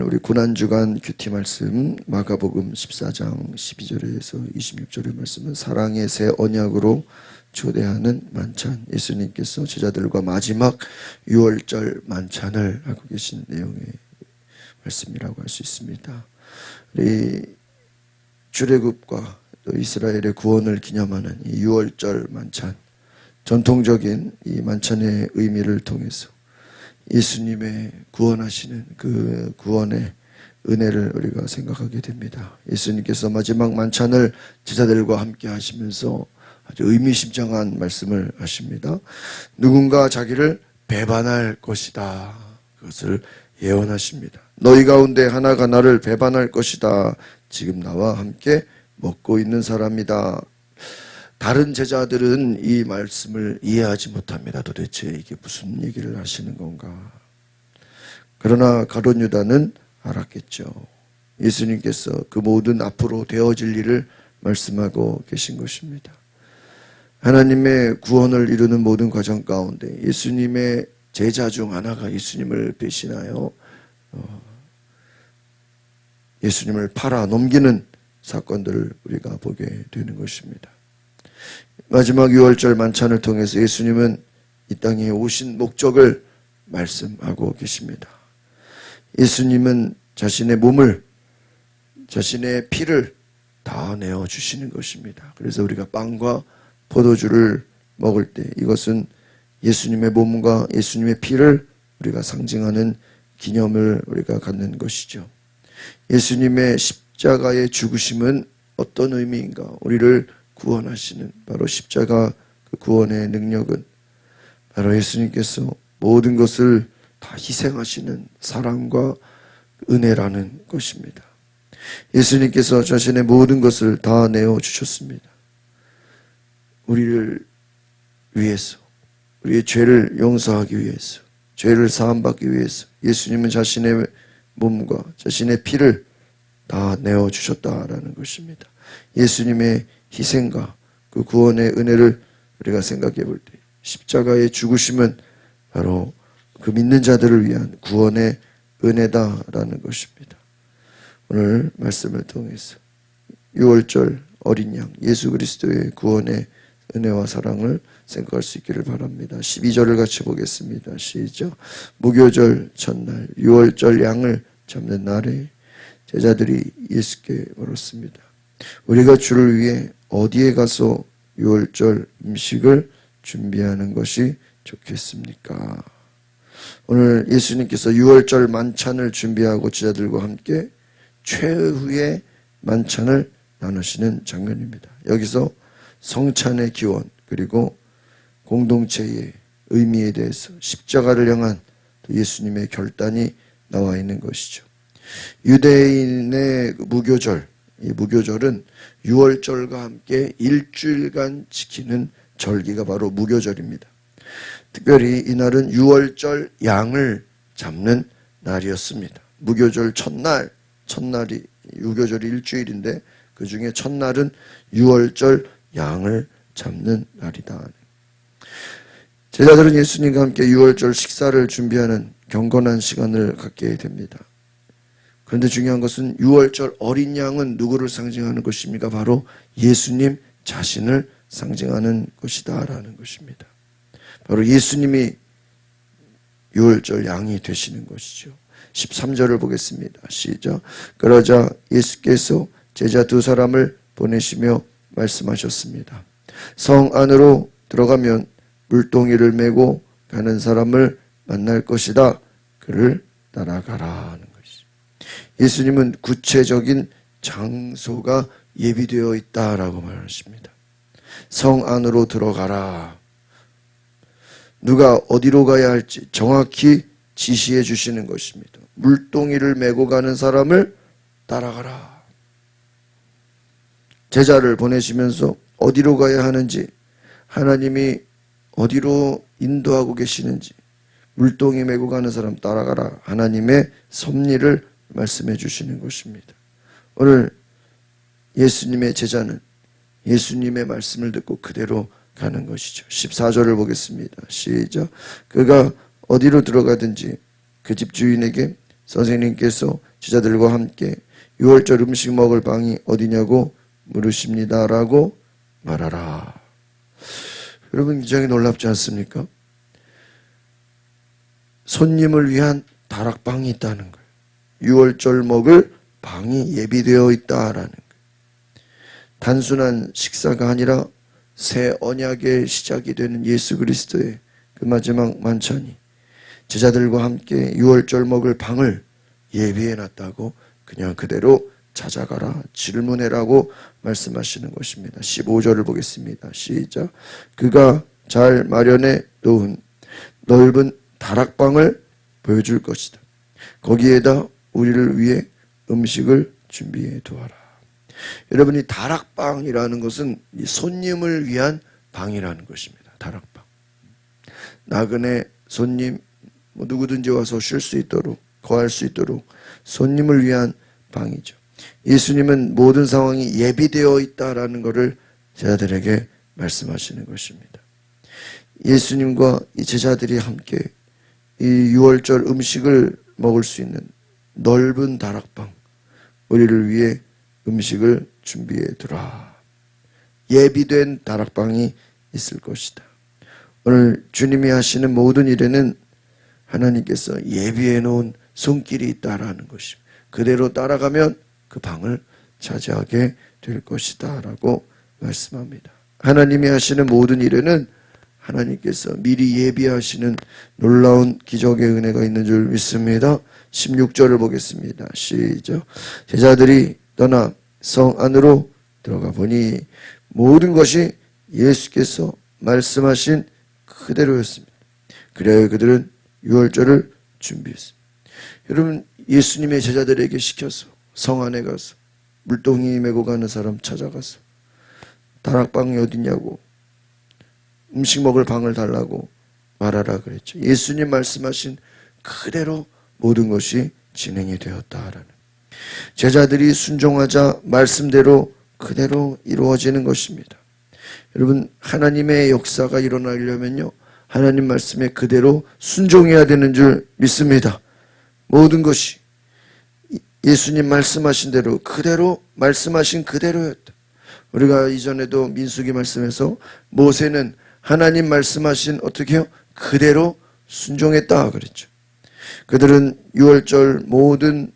우리 고난주간 큐티 말씀 마가복음 14장 12절에서 26절의 말씀은 사랑의 새 언약으로 초대하는 만찬, 예수님께서 제자들과 마지막 유월절 만찬을 하고 계신 내용의 말씀이라고 할 수 있습니다. 우리 출애굽과 또 이스라엘의 구원을 기념하는 이 유월절 만찬, 전통적인 이 만찬의 의미를 통해서 예수님의 구원하시는 그 구원의 은혜를 우리가 생각하게 됩니다. 예수님께서 마지막 만찬을 제자들과 함께 하시면서 아주 의미심장한 말씀을 하십니다. 누군가 자기를 배반할 것이다. 그것을 예언하십니다. 너희 가운데 하나가 나를 배반할 것이다. 지금 나와 함께 먹고 있는 사람이다. 다른 제자들은 이 말씀을 이해하지 못합니다. 도대체 이게 무슨 얘기를 하시는 건가? 그러나 가룟 유다는 알았겠죠. 예수님께서 그 모든 앞으로 되어질 일을 말씀하고 계신 것입니다. 하나님의 구원을 이루는 모든 과정 가운데 예수님의 제자 중 하나가 예수님을 배신하여 예수님을 팔아 넘기는 사건들을 우리가 보게 되는 것입니다. 마지막 유월절 만찬을 통해서 예수님은 이 땅에 오신 목적을 말씀하고 계십니다. 예수님은 자신의 몸을, 자신의 피를 다 내어주시는 것입니다. 그래서 우리가 빵과 포도주를 먹을 때 이것은 예수님의 몸과 예수님의 피를 우리가 상징하는 기념을 우리가 갖는 것이죠. 예수님의 십자가의 죽으심은 어떤 의미인가? 우리를 구원하시는 바로 십자가 그 구원의 능력은 바로 예수님께서 모든 것을 다 희생하시는 사랑과 은혜라는 것입니다. 예수님께서 자신의 모든 것을 다 내어주셨습니다. 우리를 위해서, 우리의 죄를 용서하기 위해서, 죄를 사함받기 위해서 예수님은 자신의 몸과 자신의 피를 다 내어주셨다라는 것입니다. 예수님의 희생과 그 구원의 은혜를 우리가 생각해 볼 때 십자가의 죽으심은 바로 그 믿는 자들을 위한 구원의 은혜다라는 것입니다. 오늘 말씀을 통해서 유월절 어린 양 예수 그리스도의 구원의 은혜와 사랑을 생각할 수 있기를 바랍니다. 12절을 같이 보겠습니다. 시작. 무교절 첫날 유월절 양을 잡는 날에 제자들이 예수께 물었습니다. 우리가 주를 위해 어디에 가서 유월절 음식을 준비하는 것이 좋겠습니까? 오늘 예수님께서 유월절 만찬을 준비하고 제자들과 함께 최후의 만찬을 나누시는 장면입니다. 여기서 성찬의 기원 그리고 공동체의 의미에 대해서 십자가를 향한 예수님의 결단이 나와 있는 것이죠. 유대인의 무교절, 이 무교절은 유월절과 함께 일주일간 지키는 절기가 바로 무교절입니다. 특별히 이날은 유월절 양을 잡는 날이었습니다. 무교절 첫날이 유교절이 일주일인데 그 중에 첫날은 유월절 양을 잡는 날이다. 제자들은 예수님과 함께 유월절 식사를 준비하는 경건한 시간을 갖게 됩니다. 그런데 중요한 것은 유월절 어린 양은 누구를 상징하는 것입니까? 바로 예수님 자신을 상징하는 것이다라는 것입니다. 바로 예수님이 유월절 양이 되시는 것이죠. 13절을 보겠습니다. 시작. 그러자 예수께서 제자 두 사람을 보내시며 말씀하셨습니다. 성 안으로 들어가면 물동이를 메고 가는 사람을 만날 것이다. 그를 따라가라 하는 것이죠. 예수님은 구체적인 장소가 예비되어 있다라고 말하십니다. 성 안으로 들어가라. 누가 어디로 가야 할지 정확히 지시해 주시는 것입니다. 물동이를 메고 가는 사람을 따라가라. 제자를 보내시면서 어디로 가야 하는지, 하나님이 어디로 인도하고 계시는지, 물동이 메고 가는 사람 따라가라. 하나님의 섭리를 말씀해 주시는 것입니다. 오늘 예수님의 제자는 예수님의 말씀을 듣고 그대로 가는 것이죠. 14절을 보겠습니다. 시작. 그가 어디로 들어가든지 그 집 주인에게 선생님께서 제자들과 함께 유월절 음식 먹을 방이 어디냐고 물으십니다 라고 말하라. 여러분, 굉장히 놀랍지 않습니까? 손님을 위한 다락방이 있다는 거예요. 유월절 먹을 방이 예비되어 있다라는 거예요. 단순한 식사가 아니라 새 언약의 시작이 되는 예수 그리스도의 그 마지막 만찬이 제자들과 함께 유월절 먹을 방을 예비해 놨다고 그냥 그대로 찾아가라, 질문해라고 말씀하시는 것입니다. 15절을 보겠습니다. 시작. 그가 잘 마련해 놓은 넓은 다락방을 보여줄 것이다. 거기에다 우리를 위해 음식을 준비해 두어라. 여러분, 이 다락방이라는 것은 이 손님을 위한 방이라는 것입니다. 다락방. 나그네 손님 누구든지 와서 쉴 수 있도록, 거할 수 있도록 손님을 위한 방이죠. 예수님은 모든 상황이 예비되어 있다라는 것을 제자들에게 말씀하시는 것입니다. 예수님과 이 제자들이 함께 이 유월절 음식을 먹을 수 있는 넓은 다락방, 우리를 위해 음식을 준비해 두라. 예비된 다락방이 있을 것이다. 오늘 주님이 하시는 모든 일에는 하나님께서 예비해 놓은 손길이 있다라는 것입니다. 그대로 따라가면 그 방을 차지하게 될 것이다 라고 말씀합니다. 하나님이 하시는 모든 일에는 하나님께서 미리 예비하시는 놀라운 기적의 은혜가 있는 줄 믿습니다. 16절을 보겠습니다. 시작. 제자들이 떠나 성 안으로 들어가 보니 모든 것이 예수께서 말씀하신 그대로였습니다. 그래야 그들은 유월절을 준비했습니다. 여러분, 예수님의 제자들에게 시켜서 성 안에 가서 물동이 메고 가는 사람 찾아가서 다락방이 어디냐고, 음식 먹을 방을 달라고 말하라 그랬죠. 예수님 말씀하신 그대로 모든 것이 진행이 되었다라는, 제자들이 순종하자 말씀대로 그대로 이루어지는 것입니다. 여러분, 하나님의 역사가 일어나려면요, 하나님 말씀에 그대로 순종해야 되는 줄 믿습니다. 모든 것이 예수님 말씀하신 대로 그대로, 말씀하신 그대로였다. 우리가 이전에도 민수기 말씀에서 모세는 하나님 말씀하신 어떻게 해요? 그대로 순종했다 그랬죠. 그들은 유월절 모든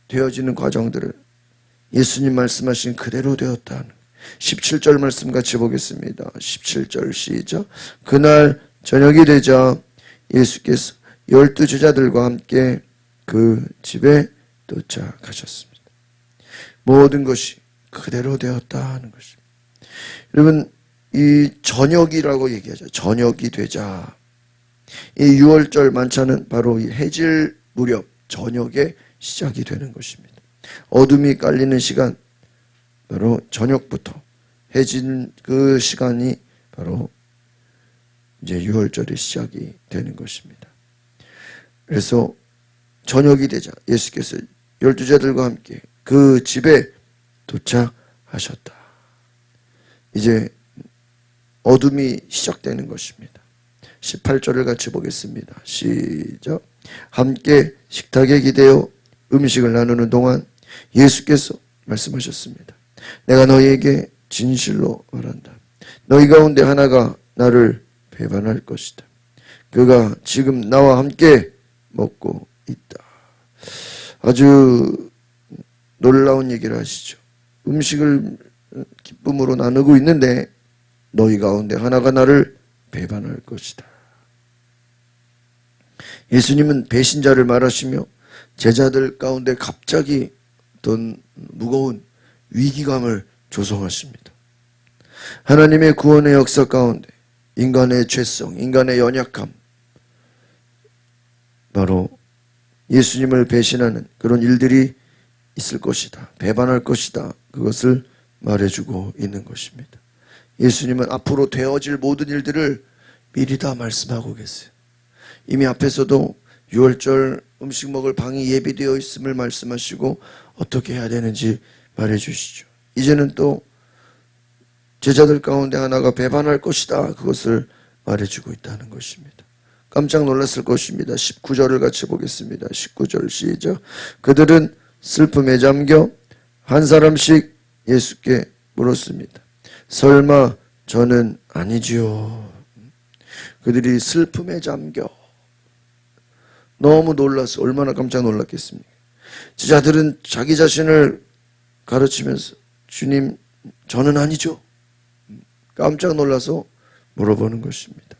되어지는 과정들을 예수님 말씀하신 그대로 되었다. 17절 말씀 같이 보겠습니다. 17절 시작. 그날 저녁이 되자 예수께서 12 제자들과 함께 그 집에 도착하셨습니다. 모든 것이 그대로 되었다 하는 것입니다. 여러분, 이 저녁이라고 얘기하죠. 저녁이 되자. 이 유월절 만찬은 바로 이 해질 무렵 저녁에 시작이 되는 것입니다. 어둠이 깔리는 시간, 바로 저녁부터 해진 그 시간이 바로 이제 유월절의 시작이 되는 것입니다. 그래서 저녁이 되자 예수께서 12제자들과 함께 그 집에 도착하셨다. 이제 어둠이 시작되는 것입니다. 18절을 같이 보겠습니다. 시작. 함께 식탁에 기대어 음식을 나누는 동안 예수께서 말씀하셨습니다. 내가 너희에게 진실로 말한다. 너희 가운데 하나가 나를 배반할 것이다. 그가 지금 나와 함께 먹고 있다. 아주 놀라운 얘기를 하시죠. 음식을 기쁨으로 나누고 있는데 너희 가운데 하나가 나를 배반할 것이다. 예수님은 배신자를 말하시며 제자들 가운데 갑자기 어떤 무거운 위기감을 조성하십니다. 하나님의 구원의 역사 가운데 인간의 죄성, 인간의 연약함, 바로 예수님을 배신하는 그런 일들이 있을 것이다. 배반할 것이다. 그것을 말해주고 있는 것입니다. 예수님은 앞으로 되어질 모든 일들을 미리 다 말씀하고 계세요. 이미 앞에서도 유월절 음식 먹을 방이 예비되어 있음을 말씀하시고 어떻게 해야 되는지 말해주시죠. 이제는 또 제자들 가운데 하나가 배반할 것이다. 그것을 말해주고 있다는 것입니다. 깜짝 놀랐을 것입니다. 19절을 같이 보겠습니다. 19절 시작. 그들은 슬픔에 잠겨 한 사람씩 예수께 물었습니다. 설마 저는 아니지요? 그들이 슬픔에 잠겨 너무 놀라서 얼마나 깜짝 놀랐겠습니까? 제자들은 자기 자신을 가르치면서 주님 저는 아니죠. 깜짝 놀라서 물어보는 것입니다.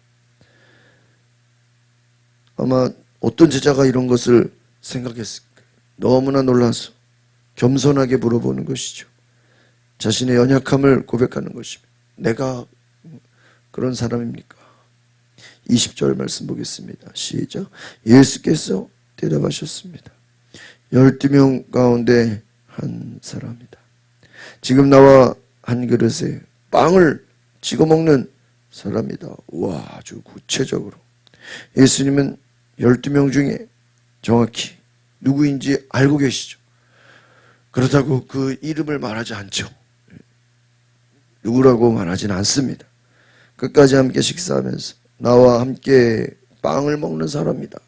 아마 어떤 제자가 이런 것을 생각했을까? 너무나 놀라서 겸손하게 물어보는 것이죠. 자신의 연약함을 고백하는 것입니다. 내가 그런 사람입니까? 20절 말씀 보겠습니다. 시작. 예수께서 대답하셨습니다. 12명 가운데 한 사람이다. 지금 나와 한 그릇에 빵을 찍어 먹는 사람이다. 와, 아주 구체적으로. 예수님은 12명 중에 정확히 누구인지 알고 계시죠. 그렇다고 그 이름을 말하지 않죠. 누구라고 말하지는 않습니다. 끝까지 함께 식사하면서 나와 함께 빵을 먹는 사람이다.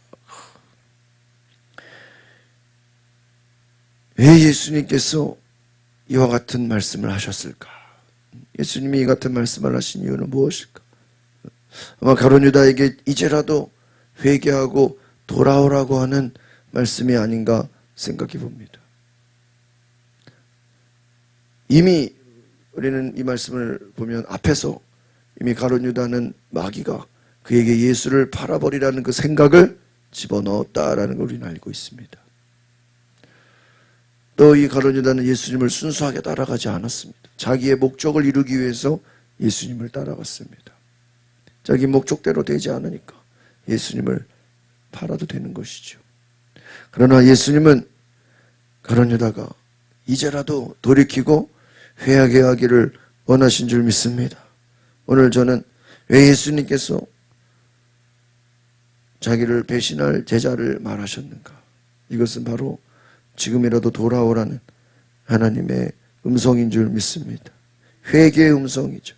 왜 예수님께서 이와 같은 말씀을 하셨을까? 예수님이 이 같은 말씀을 하신 이유는 무엇일까? 아마 가룟 유다에게 이제라도 회개하고 돌아오라고 하는 말씀이 아닌가 생각해 봅니다. 이미 우리는 이 말씀을 보면 앞에서 이미 가룟 유다는 마귀가 그에게 예수를 팔아버리라는 그 생각을 집어넣었다라는 걸 우리는 알고 있습니다. 또 이 가룟 유다는 예수님을 순수하게 따라가지 않았습니다. 자기의 목적을 이루기 위해서 예수님을 따라갔습니다. 자기 목적대로 되지 않으니까 예수님을 팔아도 되는 것이죠. 그러나 예수님은 가룟 유다가 이제라도 돌이키고 회개하기를 원하신 줄 믿습니다. 오늘 저는 왜 예수님께서 자기를 배신할 제자를 말하셨는가? 이것은 바로 지금이라도 돌아오라는 하나님의 음성인 줄 믿습니다. 회개의 음성이죠.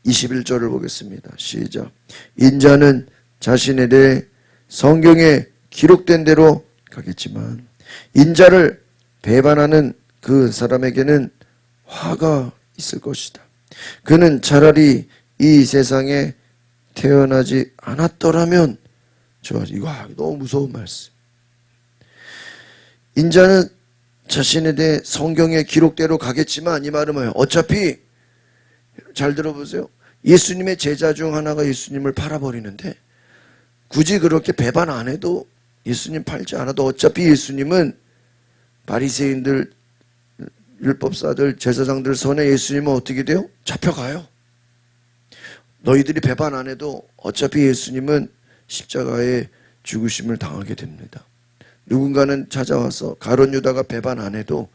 21절을 보겠습니다. 시작. 인자는 자신에 대해 성경에 기록된 대로 가겠지만 인자를 배반하는 그 사람에게는 화가 있을 것이다. 그는 차라리 이 세상에 태어나지 않았더라면 좋아지. 이거 너무 무서운 말씀. 인자는 자신에 대해 성경의 기록대로 가겠지만 이 말은 뭐예요? 어차피 잘 들어보세요. 예수님의 제자 중 하나가 예수님을 팔아버리는데 굳이 그렇게 배반 안 해도 예수님 팔지 않아도 어차피 예수님은 바리새인들, 율법사들, 제사장들 손에 예수님은 어떻게 돼요? 잡혀가요. 너희들이 배반 안 해도 어차피 예수님은 십자가에 죽으심을 당하게 됩니다. 누군가는 찾아와서 가룟 유다가 배반 안 해도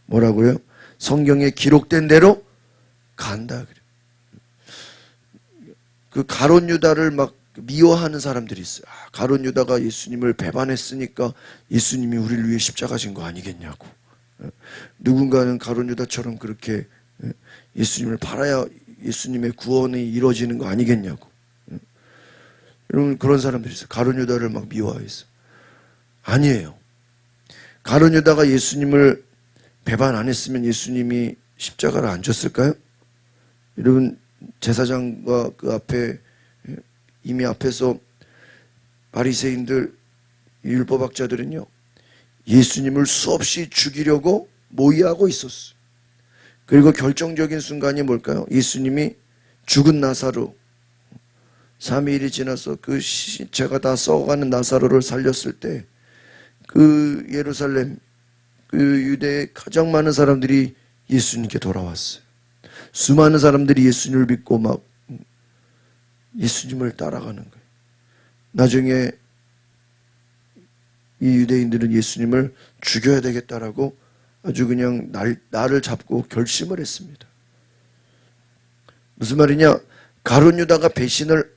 뭐라고요? 성경에 기록된 대로 간다 그래요. 그 가룟 유다를 막 미워하는 사람들이 있어요. 가룟 유다가 예수님을 배반했으니까 예수님이 우리를 위해 십자가 진 거 아니겠냐고. 누군가는 가룟 유다처럼 그렇게 예수님을 팔아야 예수님의 구원이 이루어지는 거 아니겠냐고. 여러분 그런 사람들이 있어요. 가룟 유다를 막 미워해서. 아니에요. 가룟 유다가 예수님을 배반 안 했으면 예수님이 십자가를 안 졌을까요? 여러분 제사장과 그 앞에 이미 앞에서 바리새인들 율법학자들은요 예수님을 수없이 죽이려고 모의하고 있었어요. 그리고 결정적인 순간이 뭘까요? 예수님이 죽은 나사로 3일이 지나서 그 신체가 다 썩어가는 나사로를 살렸을 때 그 예루살렘 그 유대에 가장 많은 사람들이 예수님께 돌아왔어요. 수많은 사람들이 예수님을 믿고 막 예수님을 따라가는 거예요. 나중에 이 유대인들은 예수님을 죽여야 되겠다라고 아주 그냥 나를 잡고 결심을 했습니다. 무슨 말이냐? 가룟 유다가 배신을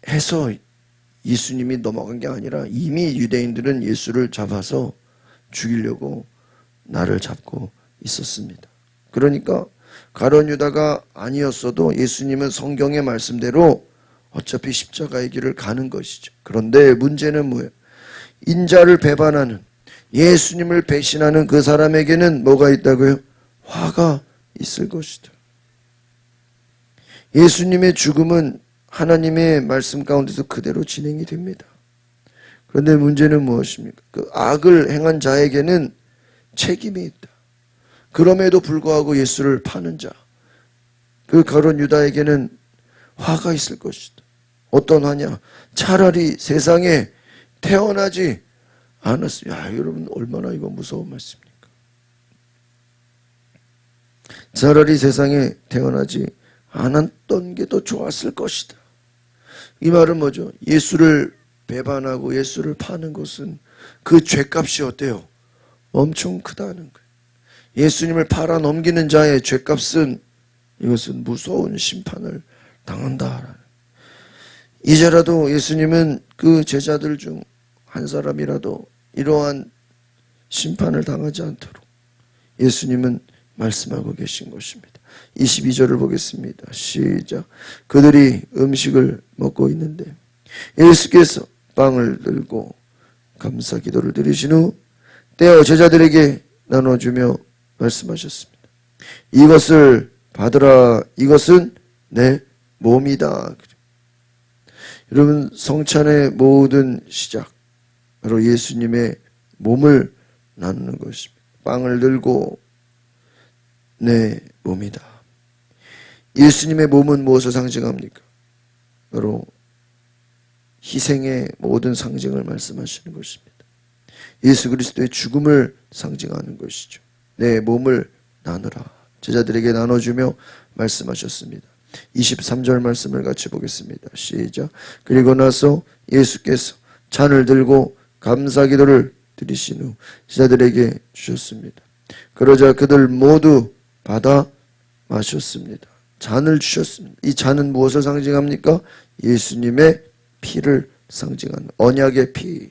해서 예수님이 넘어간 게 아니라 이미 유대인들은 예수를 잡아서 죽이려고 나를 잡고 있었습니다. 그러니까 가룟 유다가 아니었어도 예수님은 성경의 말씀대로 어차피 십자가의 길을 가는 것이죠. 그런데 문제는 뭐예요? 인자를 배반하는, 예수님을 배신하는 그 사람에게는 뭐가 있다고요? 화가 있을 것이다. 예수님의 죽음은 하나님의 말씀 가운데서 그대로 진행이 됩니다. 그런데 문제는 무엇입니까? 그 악을 행한 자에게는 책임이 있다. 그럼에도 불구하고 예수를 파는 자, 그 거론 유다에게는 화가 있을 것이다. 어떤 화냐? 차라리 세상에 태어나지 않았어요. 야, 여러분 얼마나 이거 무서운 말씀입니까? 차라리 세상에 태어나지 않았던 게 더 좋았을 것이다. 이 말은 뭐죠? 예수를 배반하고 예수를 파는 것은 그 죄값이 어때요? 엄청 크다는 거예요. 예수님을 팔아 넘기는 자의 죄값은 이것은 무서운 심판을 당한다. 이제라도 예수님은 그 제자들 중 한 사람이라도 이러한 심판을 당하지 않도록 예수님은 말씀하고 계신 것입니다. 22절을 보겠습니다. 시작. 그들이 음식을 먹고 있는데 예수께서 빵을 들고 감사 기도를 드리신 후 떼어 제자들에게 나눠주며 말씀하셨습니다. 이것을 받으라. 이것은 내 몸이다. 여러분, 성찬의 모든 시작, 바로 예수님의 몸을 나누는 것입니다. 빵을 들고 내 몸이다. 예수님의 몸은 무엇을 상징합니까? 바로 희생의 모든 상징을 말씀하시는 것입니다. 예수 그리스도의 죽음을 상징하는 것이죠. 내 몸을 나누라. 제자들에게 나눠주며 말씀하셨습니다. 23절 말씀을 같이 보겠습니다. 시작. 그리고 나서 예수께서 잔을 들고 감사 기도를 드리신 후 제자들에게 주셨습니다. 그러자 그들 모두 받아 마셨습니다. 잔을 주셨습니다. 이 잔은 무엇을 상징합니까? 예수님의 피를 상징하는 언약의 피,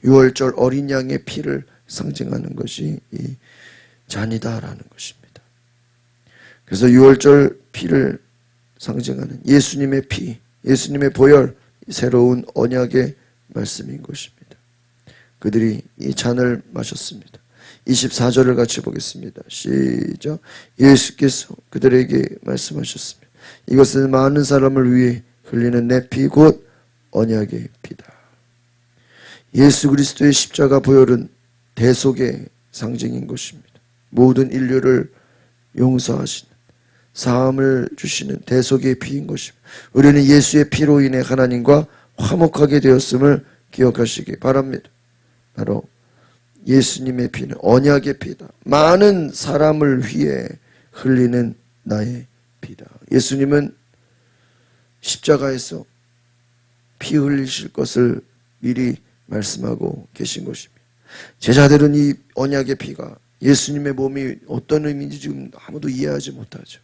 6월절 어린 양의 피를 상징하는 것이 이 잔이다라는 것입니다. 그래서 6월절 피를 상징하는 예수님의 피, 예수님의 보혈, 새로운 언약의 말씀인 것입니다. 그들이 이 잔을 마셨습니다. 24절을 같이 보겠습니다. 시작. 예수께서 그들에게 말씀하셨습니다. 이것은 많은 사람을 위해 흘리는 내 피 곧 언약의 피다. 예수 그리스도의 십자가 보혈은 대속의 상징인 것입니다. 모든 인류를 용서하시는, 사함을 주시는 대속의 피인 것입니다. 우리는 예수의 피로 인해 하나님과 화목하게 되었음을 기억하시기 바랍니다. 바로 예수님의 피는 언약의 피다. 많은 사람을 위해 흘리는 나의 피다. 예수님은 십자가에서 피 흘리실 것을 미리 말씀하고 계신 것입니다. 제자들은 이 언약의 피가 예수님의 몸이 어떤 의미인지 지금 아무도 이해하지 못하죠.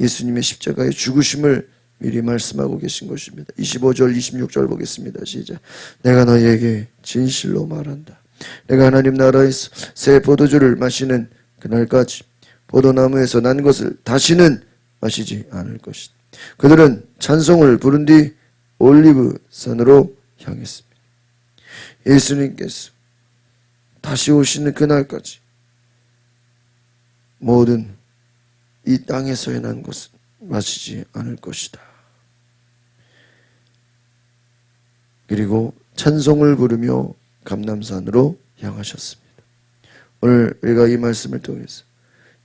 예수님의 십자가의 죽으심을 미리 말씀하고 계신 것입니다. 25절 26절 보겠습니다. 시작. 내가 너희에게 진실로 말한다. 내가 하나님 나라에서 새 포도주를 마시는 그날까지 포도나무에서 난 것을 다시는 마시지 않을 것이다. 그들은 찬송을 부른 뒤 올리브 산으로 향했습니다. 예수님께서 다시 오시는 그날까지 모든 이 땅에서의 난 것은 마시지 않을 것이다. 그리고 찬송을 부르며 감람산으로 향하셨습니다. 오늘 우리가 이 말씀을 통해서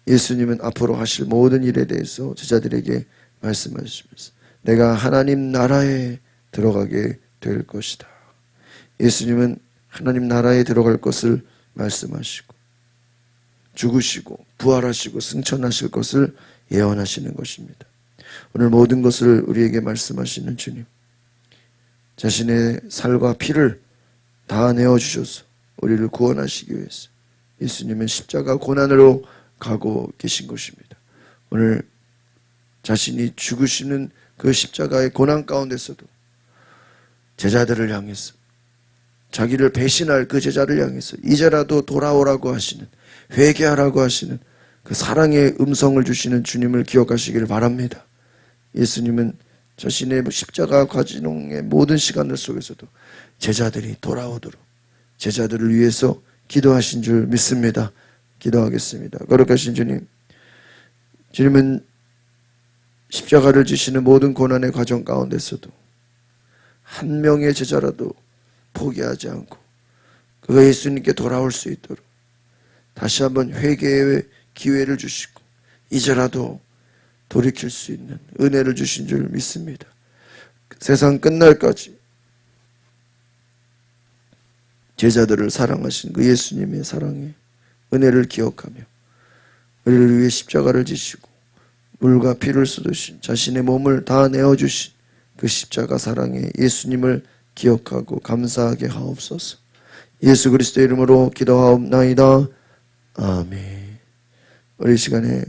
예수님은 앞으로 하실 모든 일에 대해서 제자들에게 말씀하시면서 내가 하나님 나라에 들어가게 될 것이다. 예수님은 하나님 나라에 들어갈 것을 말씀하시고 죽으시고 부활하시고 승천하실 것을 예언하시는 것입니다. 오늘 모든 것을 우리에게 말씀하시는 주님, 자신의 살과 피를 다 내어주셔서 우리를 구원하시기 위해서 예수님은 십자가 고난으로 가고 계신 것입니다. 오늘 자신이 죽으시는 그 십자가의 고난 가운데서도 제자들을 향해서, 자기를 배신할 그 제자를 향해서 이제라도 돌아오라고 하시는, 회개하라고 하시는 그 사랑의 음성을 주시는 주님을 기억하시기를 바랍니다. 예수님은 자신의 십자가 과진홍의 모든 시간들 속에서도 제자들이 돌아오도록 제자들을 위해서 기도하신 줄 믿습니다. 기도하겠습니다. 거룩하신 주님, 주님은 십자가를 지시는 모든 고난의 과정 가운데서도 한 명의 제자라도 포기하지 않고 그가 예수님께 돌아올 수 있도록 다시 한번 회개의 기회를 주시고 이제라도 돌이킬 수 있는 은혜를 주신 줄 믿습니다. 세상 끝날까지 제자들을 사랑하신 그 예수님의 사랑의 은혜를 기억하며 우리를 위해 십자가를 지시고 물과 피를 쏟으신 자신의 몸을 다 내어주신 그 십자가 사랑의 예수님을 기억하고 감사하게 하옵소서. 예수 그리스도의 이름으로 기도하옵나이다. 아멘. 우리 시간에